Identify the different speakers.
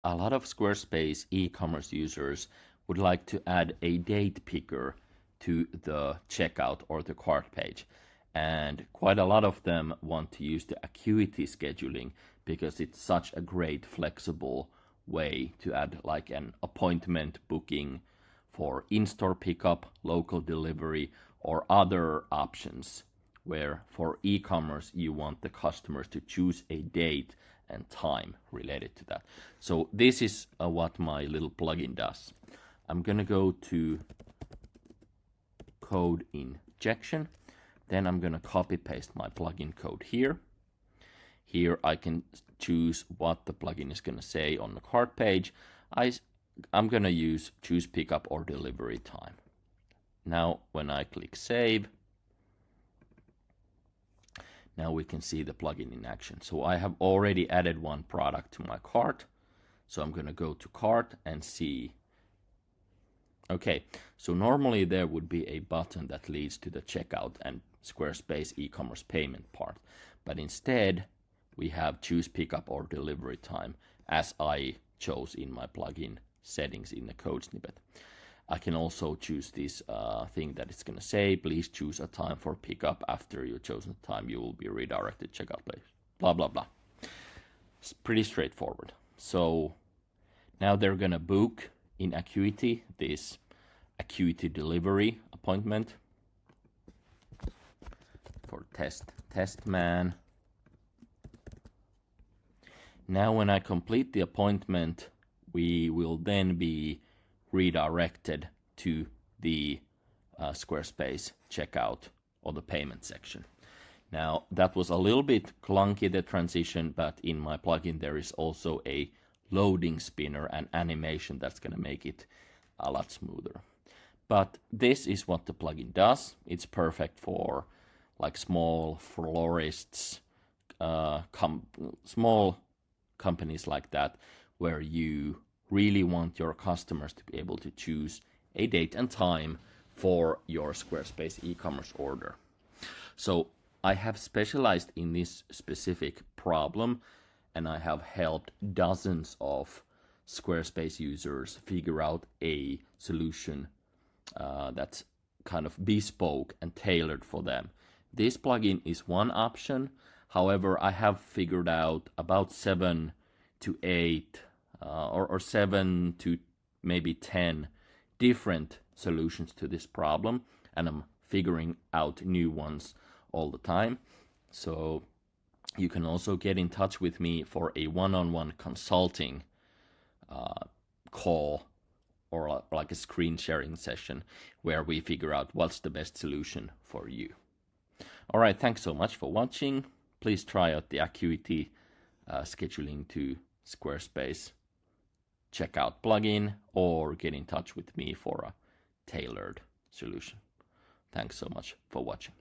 Speaker 1: a lot of Squarespace e-commerce users would like to add a date picker to the checkout or the cart page. And quite a lot of them want to use the Acuity scheduling because it's such a great flexible way to add like an appointment booking for in-store pickup, local delivery, or other options where for e-commerce you want the customers to choose a date and time related to that. So this is what my little plugin does. I'm gonna go to code injection, then I'm gonna copy paste my plugin code here. Here I can choose what the plugin is gonna say on the cart page. I'm gonna choose pickup or delivery time. Now when I click save, now we can see the plugin in action. So I have already added one product to my cart. So I'm gonna go to cart and see. Okay, so normally there would be a button that leads to the checkout and Squarespace e-commerce payment part. But instead, we have choose pickup or delivery time as I chose in my plugin settings in the code snippet. I can also choose this thing that it's going to say, please choose a time for pickup. After your chosen time, you will be redirected to checkout page. Blah, blah, blah. It's pretty straightforward. So now they're going to book in Acuity this Acuity delivery appointment for test man. Now when I complete the appointment, we will then be redirected to the Squarespace checkout or the payment section. Now that was a little bit clunky, the transition, but in my plugin there is also a loading spinner and animation that's going to make it a lot smoother. But this is what the plugin does. It's perfect for like small florists, small companies like that, where you really want your customers to be able to choose a date and time for your Squarespace e-commerce order. So I have specialized in this specific problem, and I have helped dozens of Squarespace users figure out a solution that's kind of bespoke and tailored for them. This plugin is one option. However, I have figured out about 7 to 8 or 7 to maybe 10 different solutions to this problem, and I'm figuring out new ones all the time. So you can also get in touch with me for a one-on-one consulting call or like a screen sharing session where we figure out what's the best solution for you. All right, thanks so much for watching. Please try out the Acuity scheduling to Squarespace checkout plugin, or get in touch with me for a tailored solution. Thanks so much for watching.